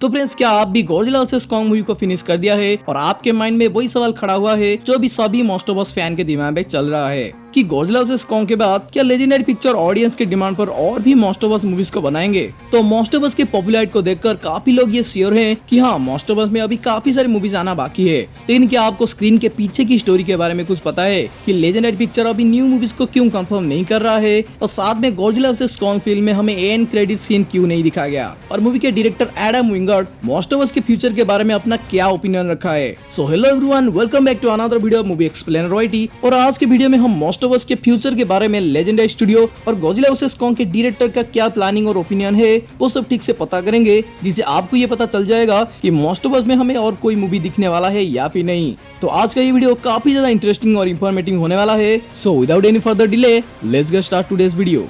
तो फ्रेंड्स, क्या आप भी गॉडजिला वर्सेस कॉन्ग मूवी को फिनिश कर दिया है और आपके माइंड में वही सवाल खड़ा हुआ है जो भी सभी मोस्ट ऑफ अस फैन के दिमाग में चल रहा है कि गॉडजिला वर्सेस कॉन्ग के बाद क्या लेजेंडरी पिक्चर ऑडियंस के डिमांड पर और भी मोस्ट ऑफ अस मूवीज को बनाएंगे। तो मोस्ट ऑफ अस के पॉपुलैरिटी को देखकर काफी लोग ये श्योर हैं कि हाँ, मोस्ट ऑफ अस में अभी काफी सारी मूवीज आना बाकी है। लेकिन क्या आपको स्क्रीन के पीछे की स्टोरी के बारे में कुछ पता है कि लेजेंडरी पिक्चर अभी न्यू मूवीज को क्यों कंफर्म नहीं कर रहा है, और साथ में गॉडजिला वर्सेस कॉन्ग फिल्म में हमें एंड क्रेडिट सीन क्यों नहीं दिखाया गया, और मूवी के director Adam Wingard most of us के फ्यूचर के बारे में अपना क्या ओपिनियन रखा है। So hello everyone, welcome back to another video movie explainer रॉयटी। और आज के वीडियो में हम मोस्ट ऑफ अस के फ्यूचर के बारे में, लेजेंडरी स्टूडियो और गॉडजिला वर्सेस कॉन्ग के डायरेक्टर का क्या प्लानिंग और ओपिनियन है वो सब ठीक से पता करेंगे, जिससे आपको ये पता चल जाएगा कि मोस्ट ऑफ अस में हमें और कोई मूवी दिखने वाला है या फिर नहीं। तो आज का ये वीडियो काफी ज्यादा इंटरेस्टिंग और इंफॉर्मेटिव होने वाला है। So without any further delay, let's get start today's video.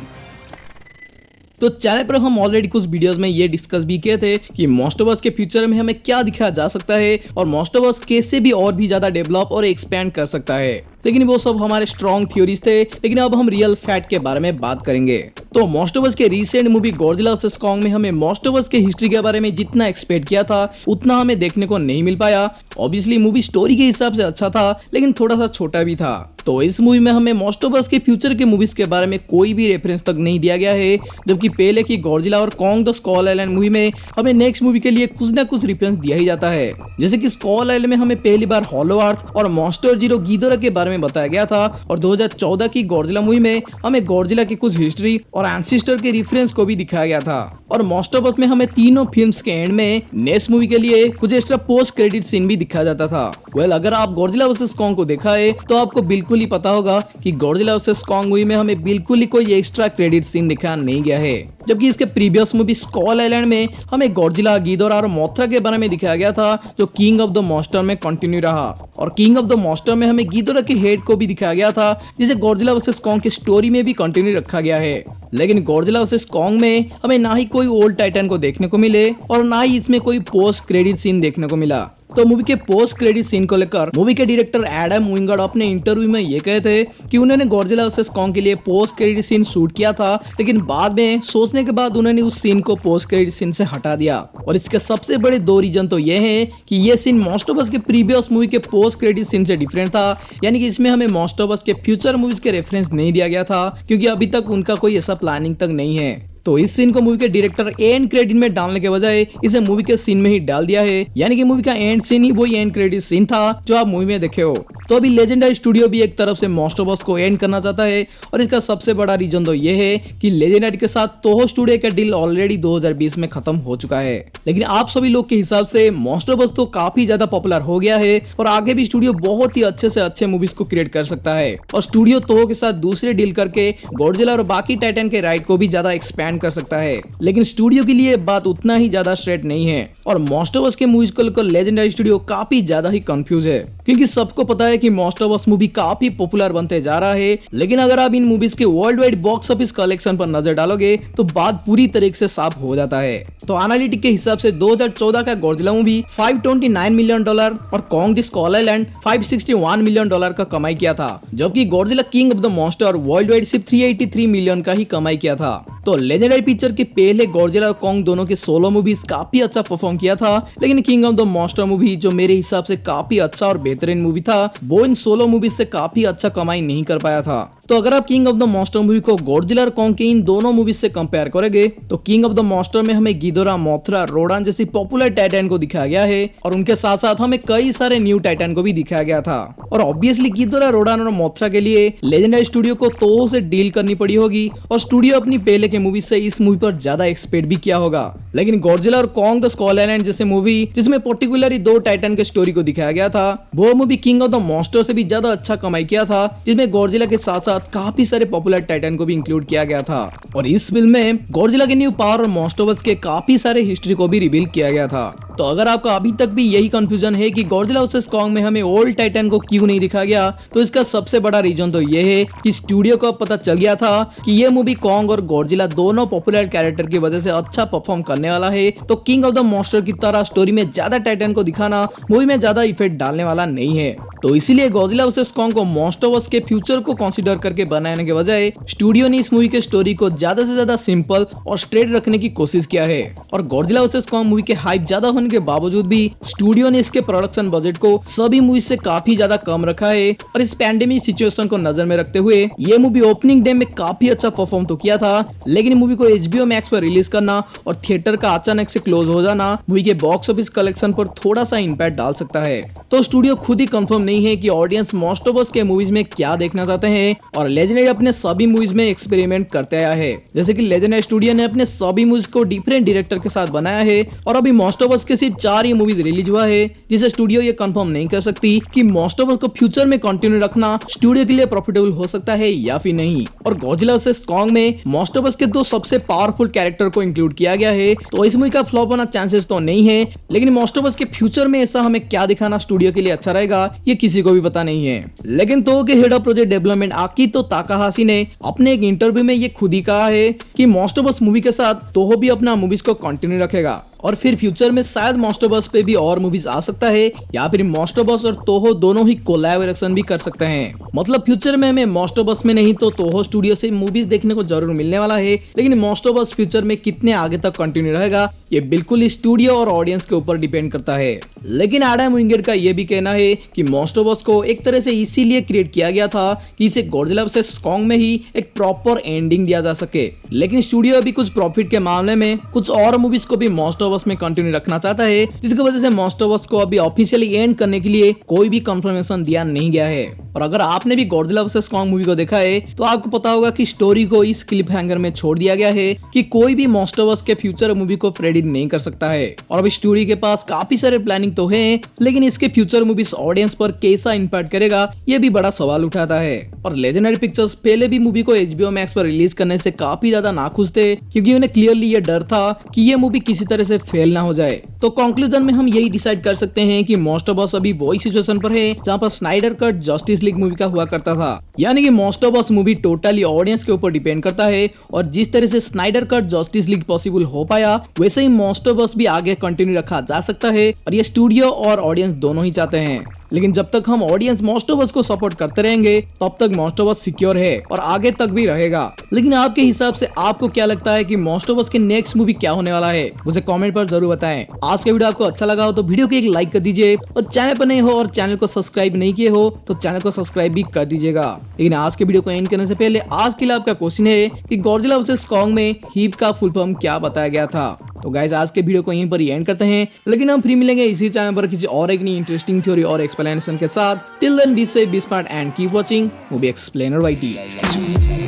तो चैनल पर हम ऑलरेडी कुछ वीडियोस में ये डिस्कस भी किए थे कि मोस्ट ऑफ अस के फ्यूचर में हमें क्या दिखाया जा सकता है और मोस्ट ऑफ अस कैसे भी और भी ज्यादा डेवलप और एक्सपेंड कर सकता है। लेकिन वो सब हमारे स्ट्रॉन्ग थ्योरीज थे, लेकिन अब हम रियल फैक्ट के बारे में बात करेंगे। तो मोस्ट ऑफ अस के recent movie Godzilla versus Kong में हमें मोस्ट ऑफ अस के हिस्ट्री के बारे में जितना एक्सपेक्ट किया था उतना हमें देखने को नहीं मिल पाया। ऑब्वियसली मूवी स्टोरी के हिसाब से अच्छा था, लेकिन थोड़ा सा छोटा भी था। तो इस मूवी में हमें मोस्ट ऑफ अस के फ्यूचर के मूवीज के बारे में कोई भी रेफरेंस तक नहीं दिया गया है, जबकि पहले की गॉडजिला और कॉन्ग द स्कॉल आइलैंड मूवी में हमें नेक्स्ट मूवी के लिए कुछ ना कुछ रेफरेंस दिया ही जाता है। जैसे कि स्कॉल आइलैंड में हमें पहली बार हॉलो अर्थ और मॉन्स्टर जीरो गीदोरा के बारे में बताया गया था, और 2014 की गॉडजिला मूवी में हमें गॉडजिला की कुछ हिस्ट्री और एंसेस्टर के रेफरेंस को भी दिखाया गया था। और मोस्ट ऑफ अस में हमें तीनों फिल्म्स के एंड में नेक्स्ट मूवी के लिए कुछ एक्स्ट्रा पोस्ट क्रेडिट सीन भी दिखाया जाता था। अगर आप गॉडजिला वर्सेस कॉन्ग को देखा है तो आपको बिल्कुल ही पता होगा कि गॉडजिला वर्सेस कॉन्ग मूवी में हमें बिल्कुल ही कोई एक्स्ट्रा क्रेडिट सीन दिखाया नहीं गया है, जबकि इसके प्रीवियस मूवी स्कॉल आइलैंड में हमें गॉडजिला, गीदोरा और मोथरा के बारे में दिखाया गया था, जो किंग ऑफ द मॉन्स्टर में कंटिन्यू रहा। और किंग ऑफ द मॉन्स्टर में हमें गीदोरा के हेड को भी दिखाया गया था, जिसे गॉडजिला वर्सेस कॉन्ग की स्टोरी में भी कंटिन्यू रखा गया है। लेकिन गॉडजिला वर्सेस कॉन्ग में हमें ना ही कोई ओल्ड टाइटन को देखने को मिले और ना ही इसमें कोई पोस्ट क्रेडिट सीन देखने को मिला। तो मूवी के पोस्ट क्रेडिट सीन को लेकर मूवी के डायरेक्टर एडम विंगर्ड अपने इंटरव्यू में ये कहे थे कि उन्होंने गॉडजिला वर्सेस कॉन्ग के लिए पोस्ट क्रेडिट सीन शूट किया था, लेकिन बाद में सोचने के बाद उन्होंने उस सीन को पोस्ट क्रेडिट सीन से हटा दिया। और इसके सबसे बड़े दो रीजन तो ये हैं कि ये सीन मोस्ट ऑफ अस के प्रीवियस मूवी के पोस्ट क्रेडिट सीन से डिफरेंट था, यानी कि इसमें हमें मोस्ट ऑफ अस के फ्यूचर मूवीज के रेफरेंस नहीं दिया गया था, क्योंकि अभी तक उनका कोई ऐसा प्लानिंग तक नहीं है। तो इस सीन को मूवी के डायरेक्टर एंड क्रेडिट में डालने के बजाय इसे मूवी के सीन में ही डाल दिया है, यानी कि मूवी का एंड सीन ही वही एंड क्रेडिट सीन था जो आप मूवी में देखे हो। तो अभी लेजेंडरी स्टूडियो भी एक तरफ से मोस्ट ऑफ अस को एंड करना चाहता है, और इसका सबसे बड़ा रीजन तो ये है कि लेजेंडरी के साथ तोहो स्टूडियो का डील ऑलरेडी 2020 में खत्म हो चुका है। लेकिन आप सभी लोग के हिसाब से मोस्ट ऑफ अस तो काफी ज्यादा पॉपुलर हो गया है, और आगे भी स्टूडियो बहुत ही अच्छे से अच्छे मूवीज को क्रिएट कर सकता है, और स्टूडियो तोहो के साथ दूसरे डील करके गॉडजिला और बाकी टाइटन के राइट को भी ज्यादा एक्सपैंड कर सकता है। लेकिन स्टूडियो के लिए बात उतना ही ज्यादा स्ट्रेट नहीं है, और मोस्ट ऑफ अस के मूवीज को लेकर लेजेंडरी स्टूडियो काफी ज्यादा ही कंफ्यूज है, क्योंकि सबको पता है कि मोस्ट ऑफ अस मूवी काफी पॉपुलर बनते जा रहा है। लेकिन अगर आप इन मूवीज के world wide box office collection पर नजर डालोगे तो बात पूरी तरीके से साफ हो जाता है। तो एनालिटिक के हिसाब से 2014 का गॉडजिला मूवी $529 मिलियन और कॉन्ग द स्कॉल आइलैंड $561 मिलियन का कमाई किया था, जबकि Godzilla king of the monster world wide सिर्फ $383 मिलियन का ही कमाई किया था। तो लेजेंडरी पिक्चर के पहले गॉडजिला और कॉन्ग दोनों के सोलो मूवीज काफी अच्छा परफॉर्म किया था, लेकिन king of the monster movie जो मेरे हिसाब से काफी अच्छा और बेहतरीन मूवी था, वो इन सोलो मूवीज से काफी अच्छा कमाई नहीं कर पाया था। तो अगर आप king of the monster movie को गॉडजिला और कॉन्ग के इन दोनों मूवीज से कंपेयर करेंगे तो किंग ऑफ द मॉन्स्टर में हमें गीदोरा, मोथरा, रोडान जैसी पॉपुलर टाइटन को दिखाया गया है, और उनके साथ साथ हमें कई सारे न्यू टाइटन को भी दिखाया गया था। और ऑब्वियसली गीदोरा, रोडान और मोथरा के लिए लेजेंडरी स्टूडियो को तोहो से डील करनी पड़ी होगी, और स्टूडियो अपनी पहले के मूवी से इस मूवी पर ज्यादा एक्सपेक्ट भी किया होगा। लेकिन गॉडजिला और कॉन्ग द स्कॉल आइलैंड जैसे मूवी जिसमें पर्टिकुलरली दो टाइटन के स्टोरी को दिखाया गया था, वो movie king of the monster से भी ज्यादा अच्छा कमाई किया था, जिसमें गॉडजिला के साथ साथ काफी सारे पॉपुलर टाइटन को भी इंक्लूड किया गया था। और इस फिल्म में गॉडजिला के न्यू पावर और मोस्ट ऑफ अस के काफी सारे हिस्ट्री को भी रिवील किया गया था। तो अगर आपका अभी तक भी यही कंफ्यूजन है कि गॉडजिला वर्सेस कॉन्ग में हमें ओल्ड टाइटन को क्यों नहीं दिखा गया, तो इसका सबसे बड़ा रीजन तो ये है कि स्टूडियो को पता चल गया था कि ये मूवी कॉन्ग और गॉडजिला दोनों पॉपुलर कैरेक्टर की वजह से अच्छा परफॉर्म करने वाला है, तो किंग ऑफ द मॉन्स्टर की तरह स्टोरी में ज्यादा टाइटन को दिखाना मूवी में ज्यादा इफेक्ट डालने वाला नहीं है। तो इसीलिए गॉडजिला वर्सेस कॉन्ग को मॉन्स्टरवर्स के फ्यूचर को कंसीडर करके बनाने के बजाय स्टूडियो ने इस मूवी के स्टोरी को ज्यादा से ज्यादा सिंपल और स्ट्रेट रखने की कोशिश किया है। और गॉडजिला वर्सेस कॉन्ग मूवी के हाइप ज्यादा होने के बावजूद भी स्टूडियो ने इसके प्रोडक्शन बजट को सभी मूवी से काफी ज्यादा कम रखा है। और इस पैंडेमिक सिचुएशन को नजर में रखते हुए ये मूवी ओपनिंग डे में काफी अच्छा परफॉर्म तो किया था, लेकिन मूवी को HBO मैक्स पर रिलीज करना और थिएटर का अचानक से क्लोज हो जाना मूवी के बॉक्स ऑफिस कलेक्शन पर थोड़ा सा इंपैक्ट डाल सकता है। तो स्टूडियो खुद ही कंफर्म नहीं है कि ऑडियंस मॉन्स्टरवर्स के मूवीज में क्या देखना चाहते हैं, और लेजेंडरी अपने सभी मूवीज में एक्सपेरिमेंट करते आया है। जैसे कि लेजेंडरी स्टूडियो ने अपने सभी मूवीज को डिफरेंट डायरेक्टर के साथ बनाया है, और अभी मॉन्स्टरवर्स के सिर्फ 4 ही मूवीज रिलीज हुआ है, जिसे स्टूडियो ये कंफर्म नहीं कर सकती कि मॉन्स्टरवर्स को फ्यूचर में कंटिन्यू रखना स्टूडियो के लिए प्रॉफिटेबल हो सकता है या फिर नहीं। और गॉडजिला वर्सेस कॉन्ग में मॉन्स्टरवर्स के 2 सबसे पावरफुल कैरेक्टर को इंक्लूड किया गया है, तो इस मूवी का फ्लॉप होना चांसेस तो नहीं है, लेकिन मॉन्स्टरवर्स के फ्यूचर में ऐसा हमें क्या दिखाना स्टूडियो के लिए अच्छा रहेगा ये किसी को भी पता नहीं है। लेकिन तो के head of project development Akito Takahashi ने अपने एक इंटरव्यू में ये खुद ही कहा है कि मॉन्स्टरवर्स मूवी के साथ तोहो भी अपना मूवीज को कंटिन्यू रखेगा, और फिर फ्यूचर में शायद मॉन्स्टरवर्स पे भी और मूवीज आ सकता है, या फिर मॉन्स्टरवर्स और तोहो दोनों ही कोलैबोरेशन भी कर सकते हैं। मतलब फ्यूचर में हमें मॉन्स्टरवर्स में नहीं तो तोहो स्टूडियो से मूवीज देखने को जरूर मिलने वाला है, लेकिन मॉन्स्टरवर्स फ्यूचर में कितने आगे तक कंटिन्यू रहेगा ये बिल्कुल स्टूडियो और ऑडियंस के ऊपर डिपेंड करता है। लेकिन एडम विंगेट का ये भी कहना है कि मॉन्स्टरवर्स को एक तरह से इसीलिए क्रिएट किया गया था कि इसे गॉडजिला वर्सेस कॉन्ग में ही एक प्रॉपर एंडिंग दिया जा सके, लेकिन स्टूडियो अभी कुछ प्रॉफिट के मामले में कुछ और मूवीज को भी मॉन्स्टरवर्स में कंटिन्यू रखना चाहता है, जिसकी वजह से मॉन्स्टरवर्स को अभी ऑफिशियली एंड करने के लिए कोई भी कंफर्मेशन दिया नहीं गया है। और अगर आपने भी गॉडजिला वर्सेस कॉन्ग मूवी को देखा है तो आपको पता होगा कि स्टोरी को इस क्लिप हैंगर में छोड़ दिया गया है कि कोई भी मॉन्स्टरवर्स के फ्यूचर मूवी को प्रेडिक्ट नहीं कर सकता है। और अभी स्टोरी के पास काफी सारे प्लानिंग तो है, लेकिन इसके फ्यूचर मूवीज ऑडियंस पर कैसा इंपैक्ट करेगा ये भी बड़ा सवाल उठाता है। और लेजेंडरी पिक्चर्स पहले भी मूवी को HBO मैक्स पर रिलीज करने से काफी ज्यादा नाखुश थे, क्योंकि उन्हें क्लियरली ये डर था कि ये मूवी किसी तरह से फेल ना हो जाए। तो कंक्लूजन में हम यही डिसाइड कर सकते हैं कि मॉन्स्टरवर्स अभी वही सिचुएशन पर है जहां पर Snyder cut justice league movie का हुआ करता था, यानी कि मॉन्स्टरवर्स मूवी टोटली ऑडियंस के ऊपर डिपेंड करता है, और जिस तरह से Snyder cut justice league possible हो पाया वैसे ही मॉन्स्टरवर्स भी आगे कंटिन्यू रखा जा सकता है, और ये स्टूडियो और ऑडियंस दोनों ही चाहते हैं। लेकिन जब तक हम ऑडियंस मॉन्स्टरवर्स को सपोर्ट करते रहेंगे तब तक मॉन्स्टरवर्स सिक्योर है और आगे तक भी रहेगा। लेकिन आपके हिसाब से आपको क्या लगता है कि मॉन्स्टरवर्स के नेक्स्ट मूवी क्या होने वाला है, मुझे कमेंट पर जरूर बताएं। आज का वीडियो आपको अच्छा लगा हो तो वीडियो को एक लाइक कर दीजिए, और चैनल पर नए हो और चैनल को सब्सक्राइब नहीं किए हो तो चैनल को सब्सक्राइब भी कर दीजिएगा। लेकिन आज के वीडियो को एंड करने से पहले आज के लिए आपका क्वेश्चन है कि गॉडजिला वर्सेस कॉन्ग में हीप का फुल फॉर्म क्या बताया गया था। तो गाइस आज के वीडियो को यहीं पर ही एंड करते हैं, लेकिन हम फ्री मिलेंगे इसी चैनल पर किसी और एक नई इंटरेस्टिंग थ्योरी और एक्सप्लेनेशन के साथ। Till then be safe, be smart and keep watching movie explainer YT।